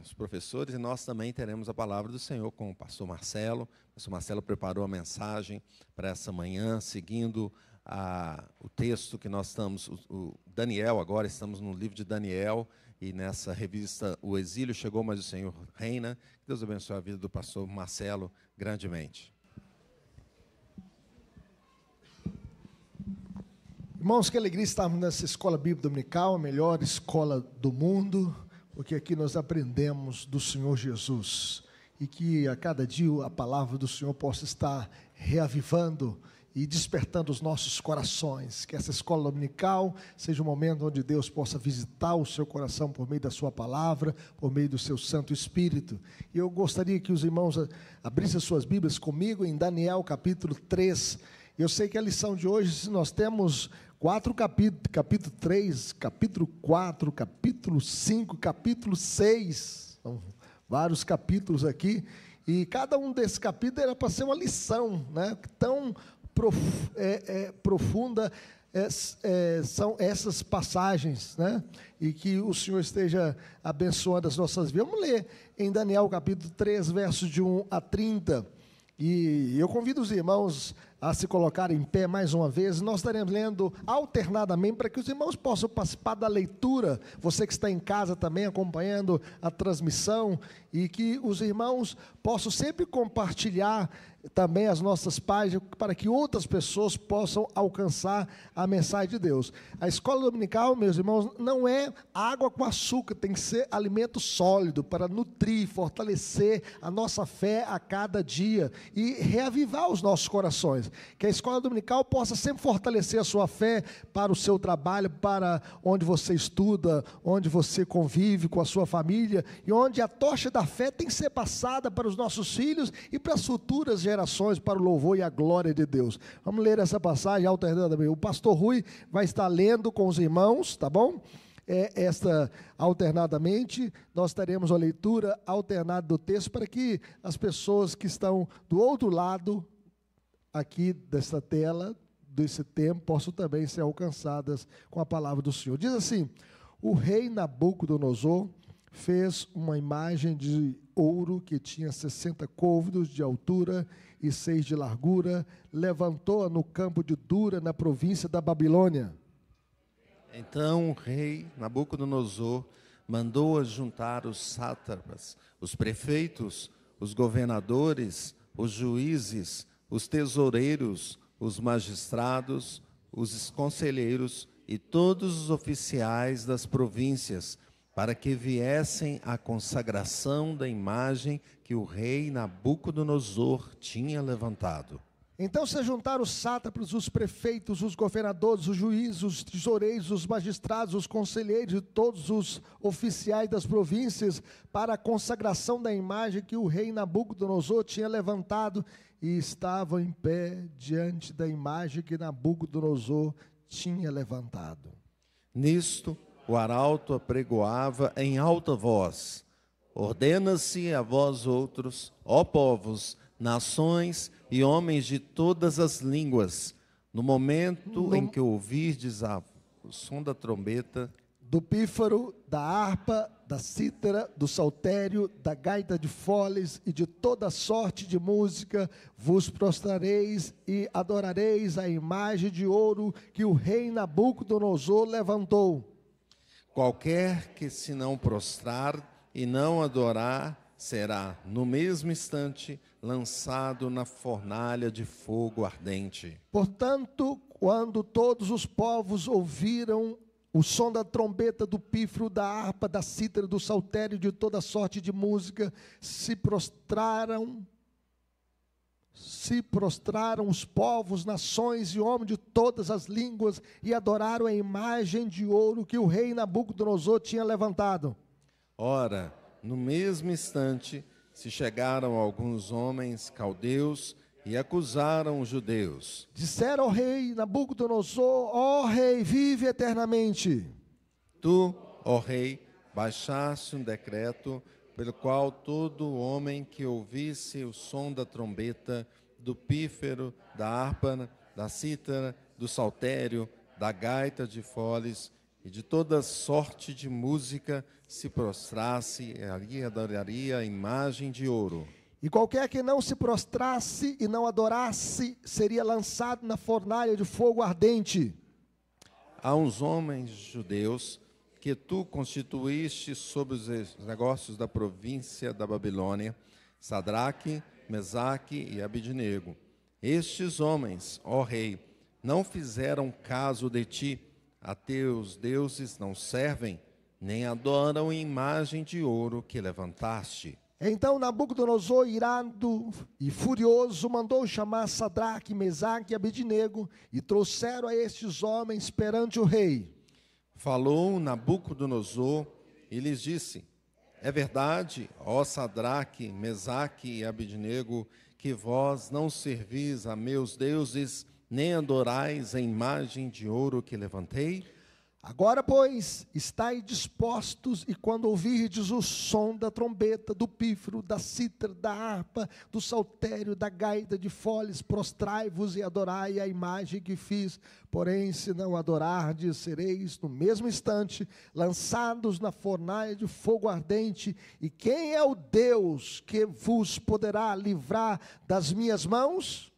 os professores, e nós também teremos a palavra do Senhor com o pastor Marcelo. O pastor Marcelo preparou a mensagem para essa manhã, seguindo o texto que nós estamos, o Daniel, agora estamos no livro de Daniel, e nessa revista O Exílio Chegou, mas o Senhor Reina. Que Deus abençoe a vida do pastor Marcelo grandemente. Irmãos, que alegria estarmos nessa escola bíblica dominical, a melhor escola do mundo, porque aqui nós aprendemos do Senhor Jesus, e que a cada dia a palavra do Senhor possa estar reavivando e despertando os nossos corações, que essa escola dominical seja um momento onde Deus possa visitar o seu coração por meio da sua palavra, por meio do seu Santo Espírito. E eu gostaria que os irmãos abrissem as suas Bíblias comigo em Daniel capítulo 3. Eu sei que a lição de hoje nós temos 4 capítulos, capítulo 3, capítulo 4, capítulo 5, capítulo 6, são vários capítulos aqui, e cada um desses capítulos era para ser uma lição, né? Tão profunda são essas passagens, né? E que o Senhor esteja abençoando as nossas vidas. Vamos ler em Daniel capítulo 3, versos de 1 a 30, e eu convido os irmãos a se colocarem em pé mais uma vez. Nós estaremos lendo alternadamente para que os irmãos possam participar da leitura, você que está em casa também acompanhando a transmissão, e que os irmãos possam sempre compartilhar também as nossas páginas, para que outras pessoas possam alcançar a mensagem de Deus. A escola dominical, meus irmãos, não é água com açúcar, tem que ser alimento sólido para nutrir, fortalecer a nossa fé a cada dia e reavivar os nossos corações. Que a escola dominical possa sempre fortalecer a sua fé para o seu trabalho, para onde você estuda, onde você convive com a sua família, e onde a tocha da fé tem que ser passada para os nossos filhos e para as futuras gerações, para o louvor e a glória de Deus. Vamos ler essa passagem alternadamente. O pastor Rui vai estar lendo com os irmãos, tá bom? Alternadamente, nós teremos a leitura alternada do texto, para que as pessoas que estão do outro lado aqui dessa tela, desse tempo, possam também ser alcançadas com a palavra do Senhor. Diz assim: o rei Nabucodonosor fez uma imagem de ouro que tinha 60 côvados de altura e 6 de largura, levantou-a no campo de Dura, na província da Babilônia. Então o rei Nabucodonosor mandou juntar os sátrapas, os prefeitos, os governadores, os juízes, os tesoureiros, os magistrados, os conselheiros e todos os oficiais das províncias, para que viessem à consagração da imagem que o rei Nabucodonosor tinha levantado. Então se juntaram os sátrapas, os prefeitos, os governadores, os juízes, os tesoureiros, os magistrados, os conselheiros e todos os oficiais das províncias para a consagração da imagem que o rei Nabucodonosor tinha levantado, e estavam em pé diante da imagem que Nabucodonosor tinha levantado. Nisto, o arauto apregoava em alta voz: ordena-se a vós outros, ó povos, nações e homens de todas as línguas, no momento em que ouvirdes o som da trombeta, do pífaro, da harpa, da cítara, do saltério, da gaita de foles e de toda sorte de música, vos prostrareis e adorareis a imagem de ouro que o rei Nabucodonosor levantou. Qualquer que se não prostrar e não adorar, será, no mesmo instante, lançado na fornalha de fogo ardente. Portanto, quando todos os povos ouviram o som da trombeta, do pífaro, da harpa, da cítara, do saltério, de toda sorte de música, se prostraram os povos, nações e homens de todas as línguas, e adoraram a imagem de ouro que o rei Nabucodonosor tinha levantado. Ora, no mesmo instante, se chegaram alguns homens caldeus e acusaram os judeus. Disseram ao rei Nabucodonosor: ó rei, vive eternamente. Tu, ó rei, baixaste um decreto pelo qual todo homem que ouvisse o som da trombeta, do pífaro, da harpa, da cítara, do saltério, da gaita de foles e de toda sorte de música se prostrasse e adoraria a imagem de ouro. E qualquer que não se prostrasse e não adorasse, seria lançado na fornalha de fogo ardente. Há uns homens judeus que tu constituíste sobre os negócios da província da Babilônia, Sadraque, Mesaque e Abidnego. Estes homens, ó rei, não fizeram caso de ti, a teus deuses não servem, nem adoram a imagem de ouro que levantaste. Então Nabucodonosor, irado e furioso, mandou chamar Sadraque, Mesaque e Abidnego, e trouxeram a estes homens perante o rei. Falou Nabucodonosor e lhes disse: é verdade, ó Sadraque, Mesaque e Abidnego, que vós não servis a meus deuses, nem adorais a imagem de ouro que levantei? Agora, pois, estai dispostos, e quando ouvirdes o som da trombeta, do pífaro, da cítara, da harpa, do saltério, da gaita de foles, prostrai-vos e adorai a imagem que fiz. Porém, se não adorardes, sereis no mesmo instante lançados na fornalha de fogo ardente. E quem é o Deus que vos poderá livrar das minhas mãos?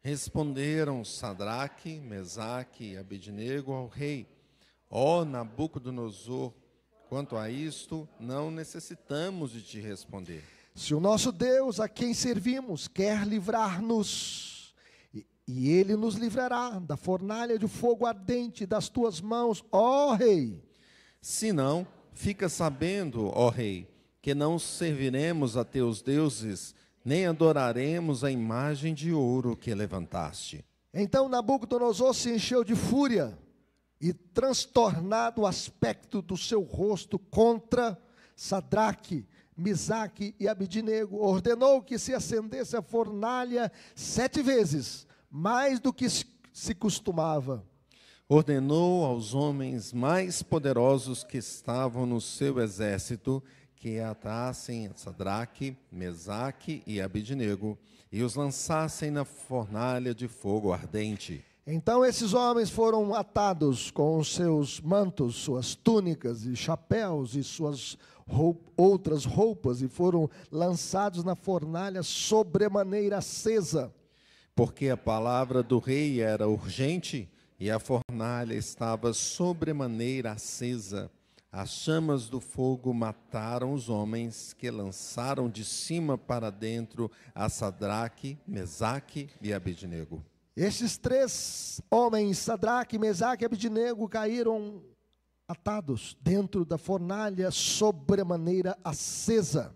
Responderam Sadraque, Mesaque e Abidnego ao rei: ó Nabucodonosor, quanto a isto, não necessitamos de te responder. Se o nosso Deus, a quem servimos, quer livrar-nos, e ele nos livrará da fornalha de fogo ardente das tuas mãos, ó rei. Se não, fica sabendo, ó rei, que não serviremos a teus deuses, nem adoraremos a imagem de ouro que levantaste. Então Nabucodonosor se encheu de fúria, e transtornado o aspecto do seu rosto contra Sadraque, Mesaque e Abidnego, ordenou que se acendesse a fornalha 7 vezes, mais do que se costumava. Ordenou aos homens mais poderosos que estavam no seu exército que atassem Sadraque, Mesaque e Abidnego e os lançassem na fornalha de fogo ardente. Então esses homens foram atados com os seus mantos, suas túnicas e chapéus e suas outras roupas, e foram lançados na fornalha sobremaneira acesa. Porque a palavra do rei era urgente e a fornalha estava sobremaneira acesa. As chamas do fogo mataram os homens que lançaram de cima para dentro a Sadraque, Mesaque e Abidnego. Estes 3 homens, Sadraque, Mesaque e Abidnego, caíram atados dentro da fornalha sobremaneira acesa.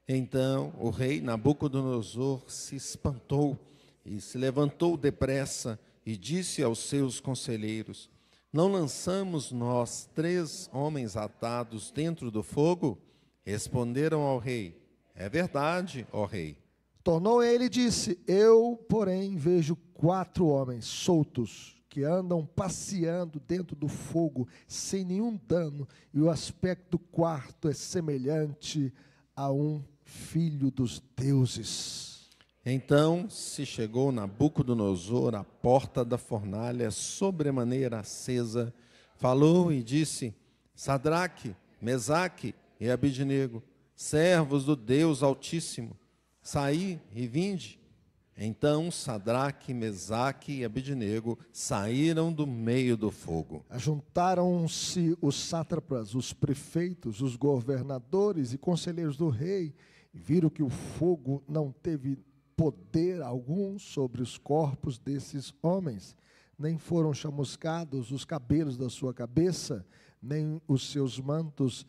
Então o rei Nabucodonosor se espantou e se levantou depressa e disse aos seus conselheiros: não lançamos nós 3 homens atados dentro do fogo? Responderam ao rei: é verdade, ó rei. Tornou ele e disse: eu, porém, vejo 4 homens soltos, que andam passeando dentro do fogo, sem nenhum dano, e o aspecto do quarto é semelhante a um filho dos deuses. Então se chegou Nabucodonosor à porta da fornalha sobremaneira acesa, falou e disse: Sadraque, Mesaque e Abidnego, servos do Deus Altíssimo, saí e vinde. Então Sadraque, Mesaque e Abidnego saíram do meio do fogo. Ajuntaram-se os sátrapas, os prefeitos, os governadores e conselheiros do rei, e viram que o fogo não teve poder algum sobre os corpos desses homens, nem foram chamuscados os cabelos da sua cabeça, nem os seus mantos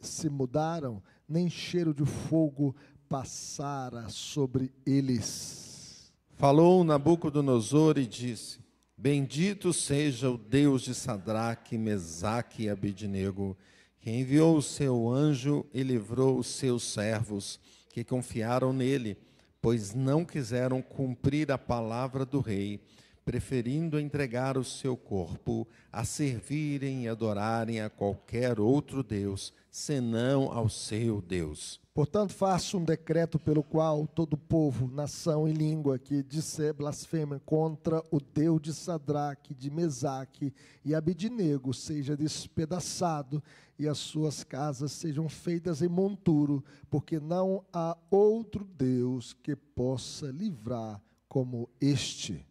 se mudaram, nem cheiro de fogo passara sobre eles. Falou Nabucodonosor e disse: bendito seja o Deus de Sadraque, Mesaque e Abidnego, que enviou o seu anjo e livrou os seus servos, que confiaram nele, pois não quiseram cumprir a palavra do rei, preferindo entregar o seu corpo a servirem e adorarem a qualquer outro Deus, senão ao seu Deus. Portanto, faço um decreto pelo qual todo povo, nação e língua que disser blasfêmia contra o Deus de Sadraque, de Mesaque e Abednego seja despedaçado e as suas casas sejam feitas em monturo, porque não há outro Deus que possa livrar como este.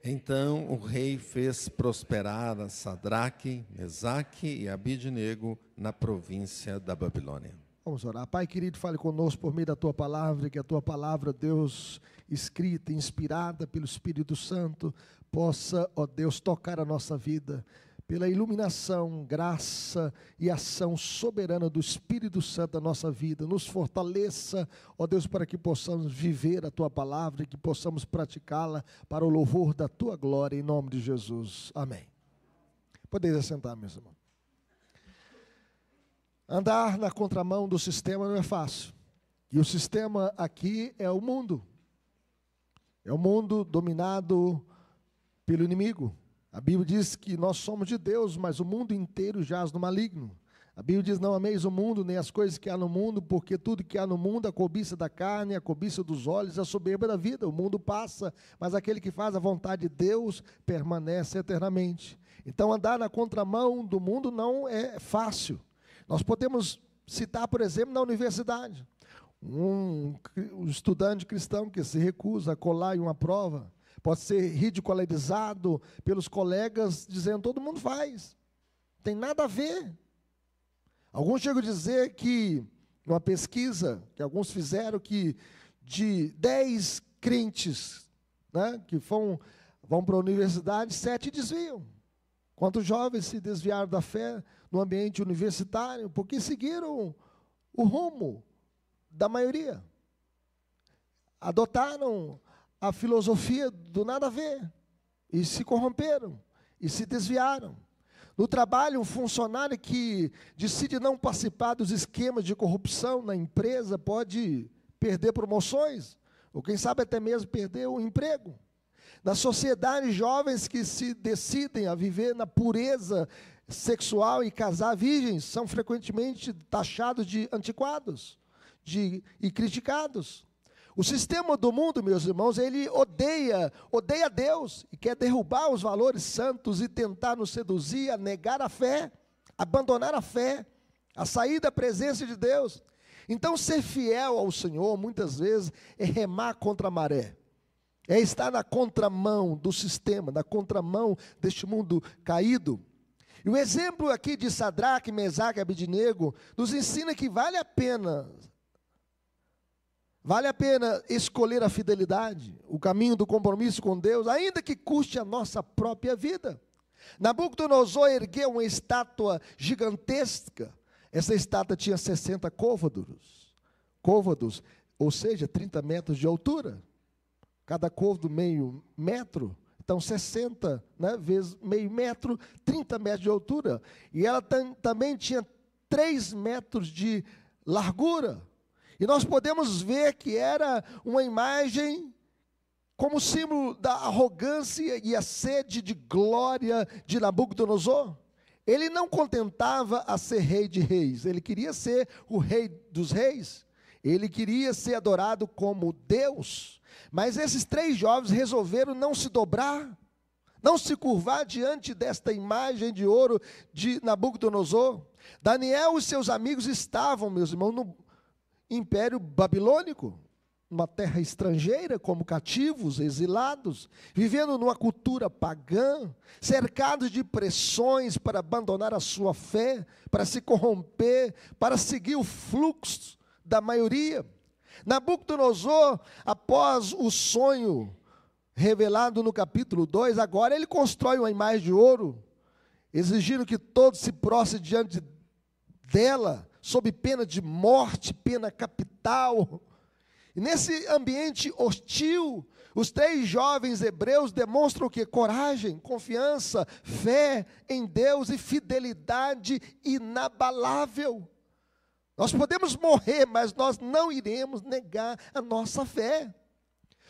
Então o rei fez prosperar a Sadraque, Mesaque e Abednego na província da Babilônia. Vamos orar. Pai querido, fale conosco por meio da Tua palavra, que a Tua palavra, Deus, escrita, inspirada pelo Espírito Santo, possa, ó Deus, tocar a nossa vida, pela iluminação, graça e ação soberana do Espírito Santo na nossa vida. Nos fortaleça, ó Deus, para que possamos viver a Tua palavra e que possamos praticá-la para o louvor da Tua glória, em nome de Jesus. Amém. Podeis assentar, meus irmãos. Andar na contramão do sistema não é fácil. E o sistema aqui é o mundo. É o mundo dominado pelo inimigo. A Bíblia diz que nós somos de Deus, mas o mundo inteiro jaz no maligno. A Bíblia diz, não ameis o mundo, nem as coisas que há no mundo, porque tudo que há no mundo, a cobiça da carne, a cobiça dos olhos, a soberba da vida. O mundo passa, mas aquele que faz a vontade de Deus permanece eternamente. Então andar na contramão do mundo não é fácil. Nós podemos citar, por exemplo, na universidade, um estudante cristão que se recusa a colar em uma prova, pode ser ridicularizado pelos colegas, dizendo, todo mundo faz, tem nada a ver. Alguns chegam a dizer que, numa pesquisa que alguns fizeram, que de 10 crentes, né, que vão para a universidade, 7 desviam. Quantos jovens se desviaram da fé no ambiente universitário, porque seguiram o rumo da maioria. Adotaram a filosofia do nada a ver, e se corromperam, e se desviaram. No trabalho, um funcionário que decide não participar dos esquemas de corrupção na empresa pode perder promoções, ou quem sabe até mesmo perder o emprego. Na sociedade, jovens que se decidem a viver na pureza sexual e casar virgens são frequentemente taxados de antiquados e criticados. O sistema do mundo, meus irmãos, ele odeia Deus e quer derrubar os valores santos e tentar nos seduzir a negar a fé, abandonar a fé, a sair da presença de Deus. Então, ser fiel ao Senhor, muitas vezes, é remar contra a maré. É estar na contramão do sistema, na contramão deste mundo caído. E o exemplo aqui de Sadraque, Mesaque e Abednego nos ensina que vale a pena escolher a fidelidade, o caminho do compromisso com Deus, ainda que custe a nossa própria vida. Nabucodonosor ergueu uma estátua gigantesca. Essa estátua tinha 60 côvados, ou seja, 30 metros de altura. Cada côvado meio metro, então 60, né, vezes meio metro, 30 metros de altura. E ela também tinha 3 metros de largura. E nós podemos ver que era uma imagem como símbolo da arrogância e a sede de glória de Nabucodonosor. Ele não contentava a ser rei de reis, ele queria ser o rei dos reis. Ele queria ser adorado como Deus. Mas esses 3 jovens resolveram não se dobrar, não se curvar diante desta imagem de ouro de Nabucodonosor. Daniel e seus amigos estavam, meus irmãos, no Império Babilônico, numa terra estrangeira, como cativos, exilados, vivendo numa cultura pagã, cercados de pressões para abandonar a sua fé, para se corromper, para seguir o fluxo da maioria. Nabucodonosor, após o sonho revelado no capítulo 2, agora ele constrói uma imagem de ouro, exigindo que todos se prostrem diante dela, sob pena de morte, pena capital. E nesse ambiente hostil, os 3 jovens hebreus demonstram o que? Coragem, confiança, fé em Deus e fidelidade inabalável. Nós podemos morrer, mas nós não iremos negar a nossa fé.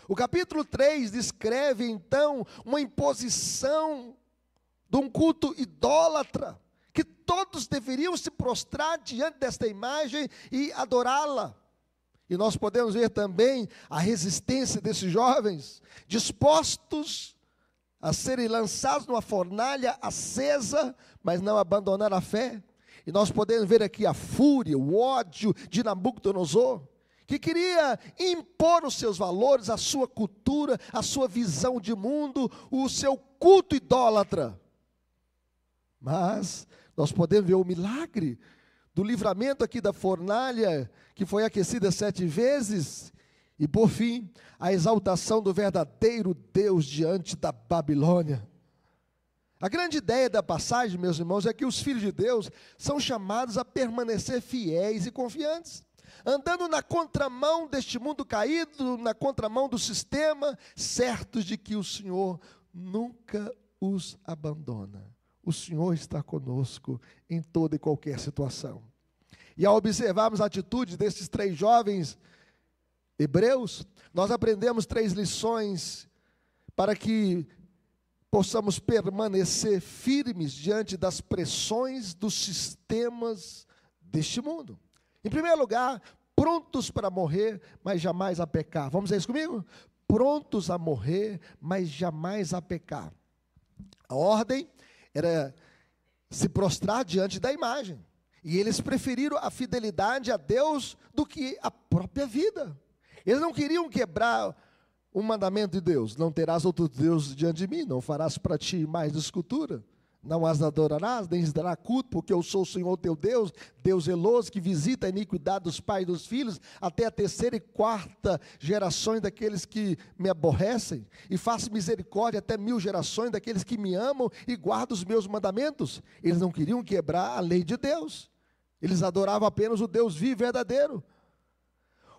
O capítulo 3 descreve então uma imposição de um culto idólatra, que todos deveriam se prostrar diante desta imagem e adorá-la. E nós podemos ver também a resistência desses jovens, dispostos a serem lançados numa fornalha acesa, mas não abandonar a fé. E nós podemos ver aqui a fúria, o ódio de Nabucodonosor, que queria impor os seus valores, a sua cultura, a sua visão de mundo, o seu culto idólatra. Mas nós podemos ver o milagre do livramento aqui da fornalha, que foi aquecida 7 vezes, e por fim, a exaltação do verdadeiro Deus diante da Babilônia. A grande ideia da passagem, meus irmãos, é que os filhos de Deus são chamados a permanecer fiéis e confiantes, andando na contramão deste mundo caído, na contramão do sistema, certos de que o Senhor nunca os abandona. O Senhor está conosco em toda e qualquer situação. E ao observarmos a atitude desses 3 jovens hebreus, nós aprendemos 3 lições para que possamos permanecer firmes diante das pressões dos sistemas deste mundo. Em primeiro lugar, prontos para morrer, mas jamais a pecar. Vamos ver isso comigo? Prontos a morrer, mas jamais a pecar. A ordem era se prostrar diante da imagem. E eles preferiram a fidelidade a Deus do que a própria vida. Eles não queriam quebrar o mandamento de Deus: não terás outro Deus diante de mim, não farás para ti mais escultura, não as adorarás, nem lhes dará culto, porque eu sou o Senhor teu Deus, Deus zeloso, que visita a iniquidade dos pais e dos filhos, até a 3ª e 4ª gerações daqueles que me aborrecem, e faço misericórdia até 1000 gerações daqueles que me amam e guardam os meus mandamentos. Eles não queriam quebrar a lei de Deus, eles adoravam apenas o Deus vivo e verdadeiro.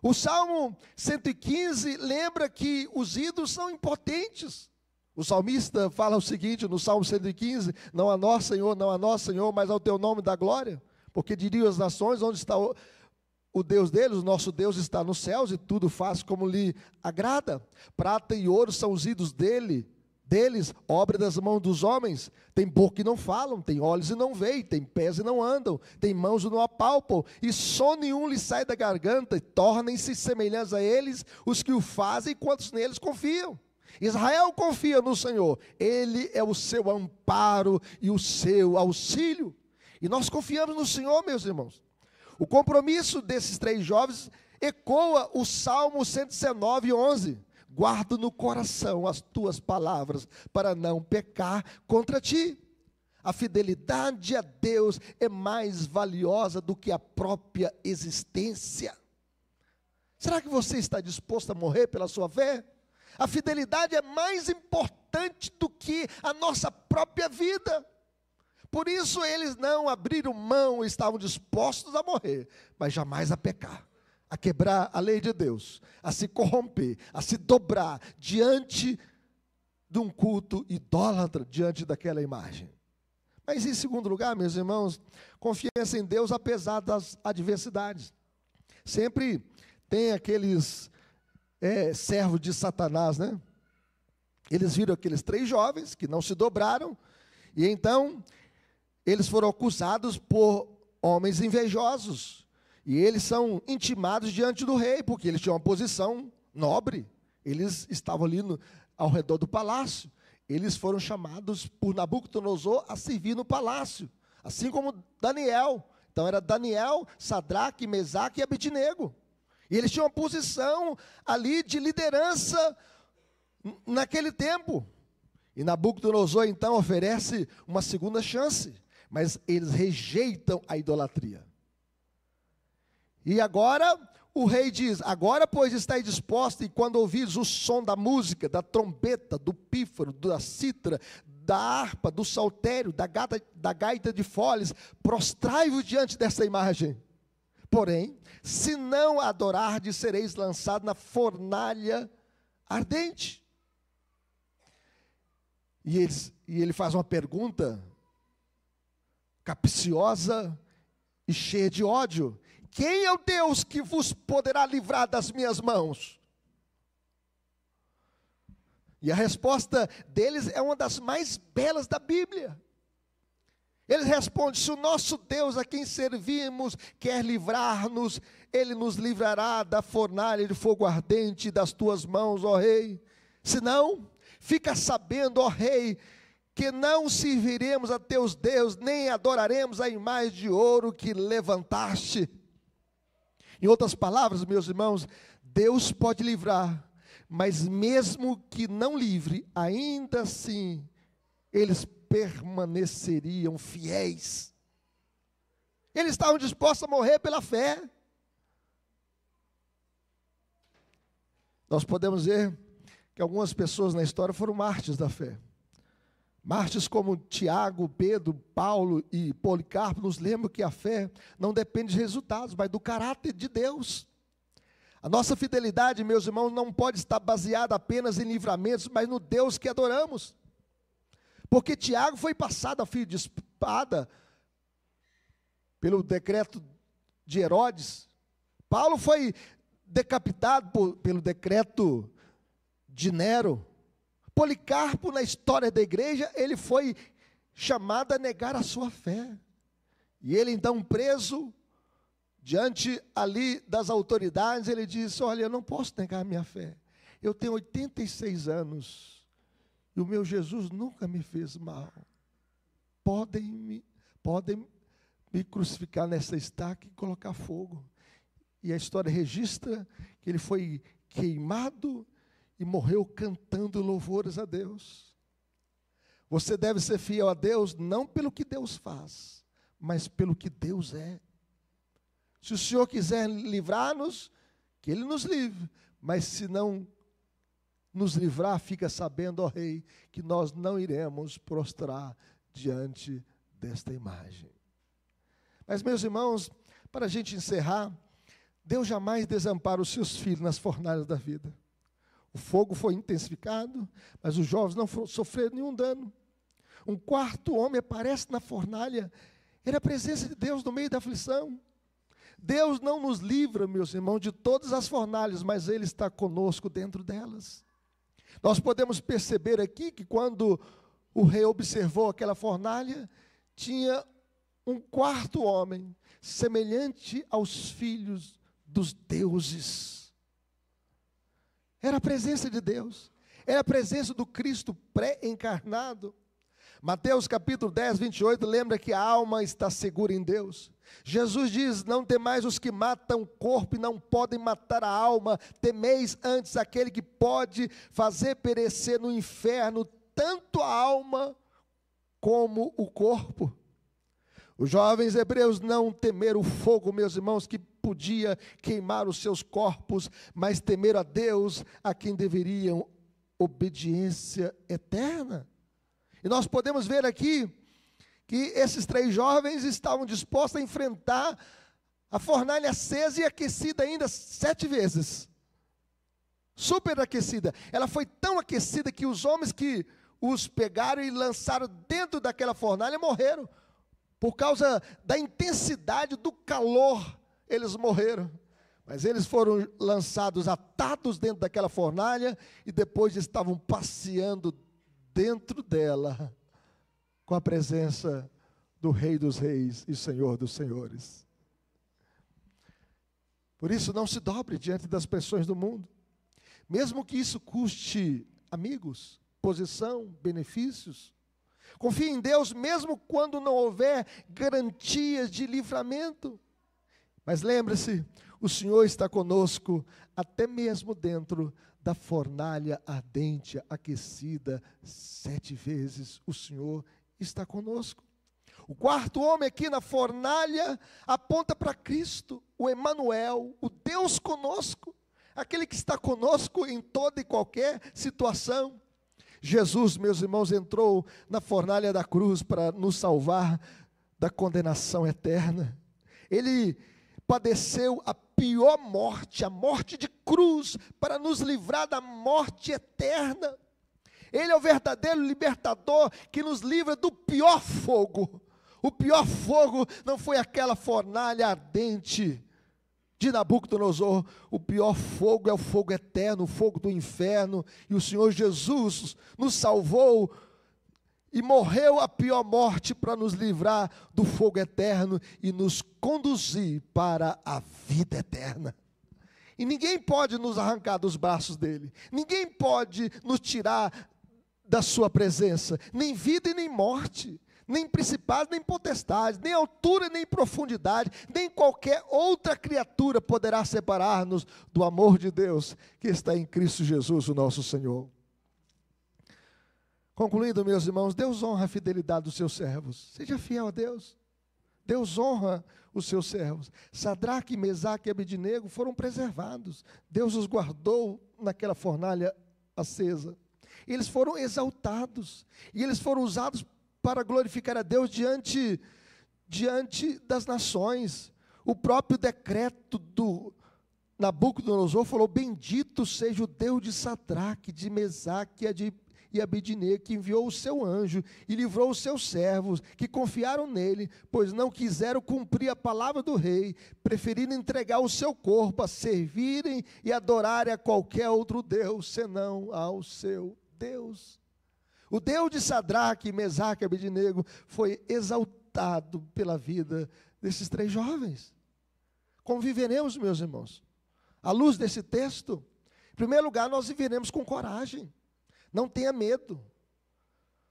O Salmo 115 lembra que os ídolos são impotentes. O salmista fala o seguinte no Salmo 115: não a nós, Senhor, não a nós, Senhor, mas ao teu nome da glória. Porque diriam as nações: onde está o Deus deles? O nosso Deus está nos céus e tudo faz como lhe agrada. Prata e ouro são os ídolos deles, obra das mãos dos homens. Tem boca e não falam, tem olhos e não veem, tem pés e não andam, tem mãos e não apalpam, e som nenhum lhes sai da garganta, e tornem-se semelhantes a eles os que o fazem, quantos neles confiam. Israel confia no Senhor, Ele é o seu amparo e o seu auxílio. E nós confiamos no Senhor, meus irmãos. O compromisso desses 3 jovens ecoa o Salmo 119, 11. Guardo no coração as tuas palavras, para não pecar contra ti. A fidelidade a Deus é mais valiosa do que a própria existência. Será que você está disposto a morrer pela sua fé? A fidelidade é mais importante do que a nossa própria vida. Por isso eles não abriram mão, estavam dispostos a morrer, mas jamais a pecar, a quebrar a lei de Deus, a se corromper, a se dobrar diante de um culto idólatra, diante daquela imagem. Mas em segundo lugar, meus irmãos, confiança em Deus apesar das adversidades. Sempre tem aqueles servos de Satanás, né? Eles viram aqueles 3 jovens que não se dobraram, e então eles foram acusados por homens invejosos, e eles são intimados diante do rei, porque eles tinham uma posição nobre, eles estavam ali ao redor do palácio, eles foram chamados por Nabucodonosor a servir no palácio, assim como Daniel. Então era Daniel, Sadraque, Mesaque e Abednego. E eles tinham uma posição ali de liderança naquele tempo. E Nabucodonosor então oferece uma segunda chance, mas eles rejeitam a idolatria. E agora o rei diz: agora pois estáis dispostos, e quando ouvires o som da música, da trombeta, do pífaro, da cítara, da harpa, do saltério, da gaita de foles, prostrai-vos diante dessa imagem. Porém, se não adorardes, sereis lançados na fornalha ardente. E ele faz uma pergunta capciosa e cheia de ódio: quem é o Deus que vos poderá livrar das minhas mãos? E a resposta deles é uma das mais belas da Bíblia. Eles respondem: se o nosso Deus a quem servimos quer livrar-nos, Ele nos livrará da fornalha de fogo ardente das tuas mãos, ó rei. Se não, fica sabendo, ó rei, que não serviremos a teus deuses, nem adoraremos a imagem de ouro que levantaste. Em outras palavras, meus irmãos, Deus pode livrar, mas mesmo que não livre, ainda assim, eles permaneceriam fiéis. Eles estavam dispostos a morrer pela fé. Nós podemos ver que algumas pessoas na história foram mártires da fé. Mártires como Tiago, Pedro, Paulo e Policarpo nos lembram que a fé não depende de resultados, mas do caráter de Deus. A nossa fidelidade, meus irmãos, não pode estar baseada apenas em livramentos, mas no Deus que adoramos. Porque Tiago foi passado a fio de espada pelo decreto de Herodes. Paulo foi decapitado pelo decreto de Nero. Policarpo, na história da igreja, ele foi chamado a negar a sua fé. E ele então preso, diante ali das autoridades, ele disse: olha, eu não posso negar a minha fé. Eu tenho 86 anos. E o meu Jesus nunca me fez mal. Podem me crucificar nessa estaca e colocar fogo. E a história registra que ele foi queimado e morreu cantando louvores a Deus. Você deve ser fiel a Deus, não pelo que Deus faz, mas pelo que Deus é. Se o Senhor quiser livrar-nos, que Ele nos livre. Mas se não nos livrar, fica sabendo, ó Rei, que nós não iremos prostrar diante desta imagem. Mas, meus irmãos, para a gente encerrar, Deus jamais desampara os seus filhos nas fornalhas da vida. O fogo foi intensificado, mas os jovens não sofreram nenhum dano. Um quarto homem aparece na fornalha. Era a presença de Deus no meio da aflição. Deus não nos livra, meus irmãos, de todas as fornalhas, mas Ele está conosco dentro delas. Nós podemos perceber aqui que quando o rei observou aquela fornalha, tinha um quarto homem, semelhante aos filhos dos deuses. Era a presença de Deus, era a presença do Cristo pré-encarnado. Mateus capítulo 10, 28, lembra que a alma está segura em Deus. Jesus diz: não temais os que matam o corpo e não podem matar a alma, temeis antes aquele que pode fazer perecer no inferno tanto a alma como o corpo. Os jovens hebreus não temeram o fogo, meus irmãos, que podia queimar os seus corpos, mas temeram a Deus, a quem deveriam obediência eterna. E nós podemos ver aqui que esses 3 jovens estavam dispostos a enfrentar a fornalha acesa e aquecida ainda 7 vezes. Superaquecida. Ela foi tão aquecida que os homens que os pegaram e lançaram dentro daquela fornalha morreram. Por causa da intensidade do calor, eles morreram. Mas eles foram lançados, atados dentro daquela fornalha e depois estavam passeando dentro dela, com a presença do Rei dos Reis e Senhor dos Senhores. Por isso, não se dobre diante das pressões do mundo, mesmo que isso custe amigos, posição, benefícios. Confie em Deus, mesmo quando não houver garantias de livramento. Mas lembre-se, o Senhor está conosco, até mesmo dentro da fornalha ardente, aquecida 7 vezes, o Senhor está conosco. O quarto homem aqui na fornalha aponta para Cristo, o Emanuel, o Deus conosco, aquele que está conosco em toda e qualquer situação. Jesus, meus irmãos, entrou na fornalha da cruz para nos salvar da condenação eterna. Ele padeceu a pior morte, a morte de cruz, para nos livrar da morte eterna. Ele é o verdadeiro libertador que nos livra do pior fogo. O pior fogo não foi aquela fornalha ardente de Nabucodonosor. O pior fogo é o fogo eterno, o fogo do inferno. E o Senhor Jesus nos salvou e morreu a pior morte para nos livrar do fogo eterno e nos conduzir para a vida eterna. E ninguém pode nos arrancar dos braços dele. Ninguém pode nos tirar da sua presença. Nem vida e nem morte. Nem principados, nem potestades, nem altura, nem profundidade, nem qualquer outra criatura poderá separar-nos do amor de Deus que está em Cristo Jesus, o nosso Senhor. Concluindo, meus irmãos, Deus honra a fidelidade dos seus servos. Seja fiel a Deus. Deus honra os seus servos. Sadraque, Mesaque e Abednego foram preservados. Deus os guardou naquela fornalha acesa. Eles foram exaltados. E eles foram usados para glorificar a Deus diante das nações. O próprio decreto do Nabucodonosor falou: bendito seja o Deus de Sadraque, de Mesaque e Abednego, que enviou o seu anjo e livrou os seus servos, que confiaram nele, pois não quiseram cumprir a palavra do rei, preferindo entregar o seu corpo a servirem e adorarem a qualquer outro Deus, senão ao seu Deus. O Deus de Sadraque, Mesaque e Abednego foi exaltado pela vida desses três jovens. Como viveremos, meus irmãos? À luz desse texto, em primeiro lugar, nós viveremos com coragem. Não tenha medo.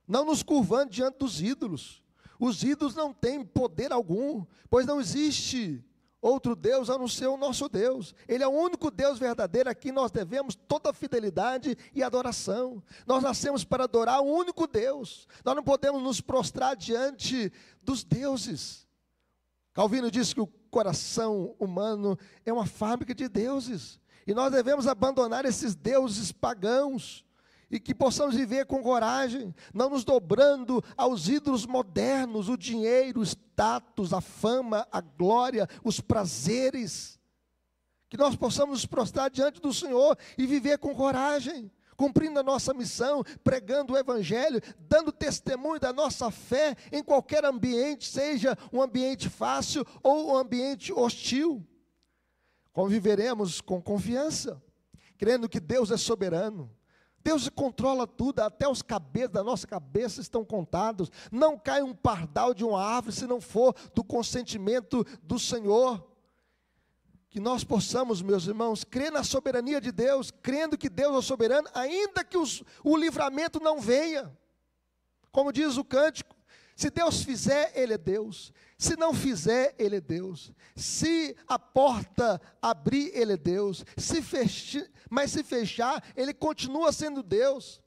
Não nos curvando diante dos ídolos. Os ídolos não têm poder algum, pois não existe outro Deus a não ser o nosso Deus. Ele é o único Deus verdadeiro a quem nós devemos toda a fidelidade e adoração. Nós nascemos para adorar o único Deus. Nós não podemos nos prostrar diante dos deuses. Calvino disse que o coração humano é uma fábrica de deuses. E nós devemos abandonar esses deuses pagãos. E que possamos viver com coragem, não nos dobrando aos ídolos modernos, o dinheiro, o status, a fama, a glória, os prazeres. Que nós possamos nos prostrar diante do Senhor e viver com coragem, cumprindo a nossa missão, pregando o Evangelho, dando testemunho da nossa fé em qualquer ambiente, seja um ambiente fácil ou um ambiente hostil. Conviveremos com confiança, crendo que Deus é soberano. Deus controla tudo, até os cabelos da nossa cabeça estão contados. Não cai um pardal de uma árvore se não for do consentimento do Senhor. Que nós possamos, meus irmãos, crer na soberania de Deus, crendo que Deus é soberano, ainda que o livramento não venha. Como diz o cântico, se Deus fizer, Ele é Deus. Se não fizer, Ele é Deus. Se a porta abrir, Ele é Deus. Mas se fechar, Ele continua sendo Deus.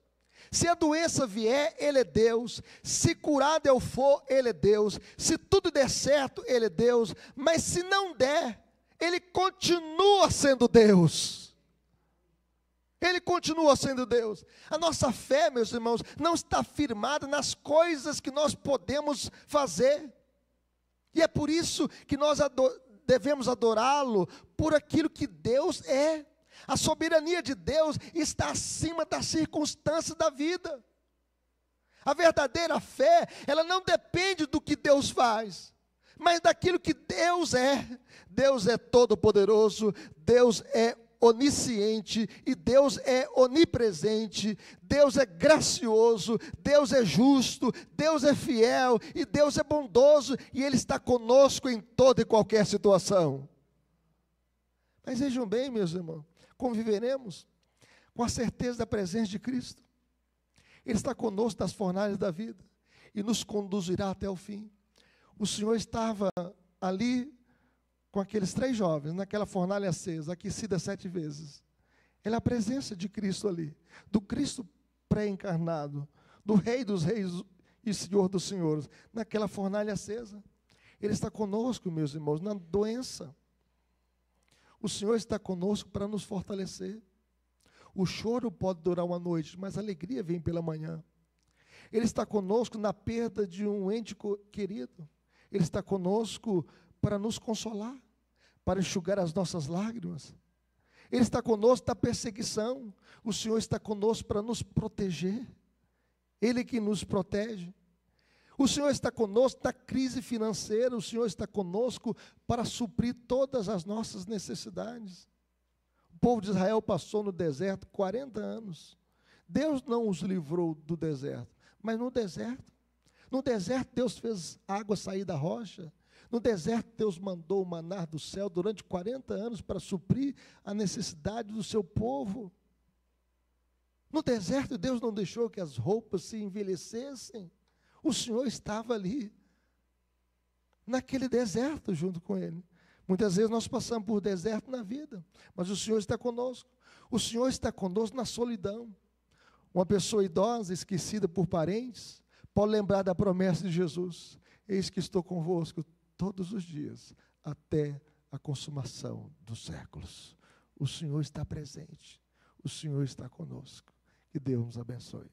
Se a doença vier, Ele é Deus. Se curado eu for, Ele é Deus. Se tudo der certo, Ele é Deus. Mas se não der, Ele continua sendo Deus. Ele continua sendo Deus. A nossa fé, meus irmãos, não está firmada nas coisas que nós podemos fazer. E é por isso que nós devemos adorá-lo por aquilo que Deus é. A soberania de Deus está acima das circunstâncias da vida. A verdadeira fé, ela não depende do que Deus faz, mas daquilo que Deus é. Deus é todo-poderoso, Deus é onisciente e Deus é onipresente, Deus é gracioso, Deus é justo, Deus é fiel e Deus é bondoso e Ele está conosco em toda e qualquer situação. Mas vejam bem, meus irmãos, conviveremos com a certeza da presença de Cristo. Ele está conosco nas fornalhas da vida e nos conduzirá até o fim. O Senhor estava ali com aqueles três jovens, naquela fornalha acesa, aquecida 7 vezes. Ele é a presença de Cristo ali, do Cristo pré-encarnado, do Rei dos Reis e Senhor dos Senhores, naquela fornalha acesa. Ele está conosco, meus irmãos, na doença. O Senhor está conosco para nos fortalecer. O choro pode durar uma noite, mas a alegria vem pela manhã. Ele está conosco na perda de um ente querido. Ele está conosco para nos consolar, para enxugar as nossas lágrimas. Ele está conosco na perseguição. O Senhor está conosco para nos proteger. Ele que nos protege. O Senhor está conosco na crise financeira, o Senhor está conosco para suprir todas as nossas necessidades. O povo de Israel passou no deserto 40 anos. Deus não os livrou do deserto, mas no deserto Deus fez água sair da rocha. No deserto Deus mandou o maná do céu durante 40 anos para suprir a necessidade do seu povo. No deserto Deus não deixou que as roupas se envelhecessem. O Senhor estava ali, naquele deserto junto com ele. Muitas vezes nós passamos por deserto na vida, mas o Senhor está conosco. O Senhor está conosco na solidão. Uma pessoa idosa, esquecida por parentes, pode lembrar da promessa de Jesus: eis que estou convosco todos os dias, até a consumação dos séculos. O Senhor está presente, o Senhor está conosco. Que Deus nos abençoe.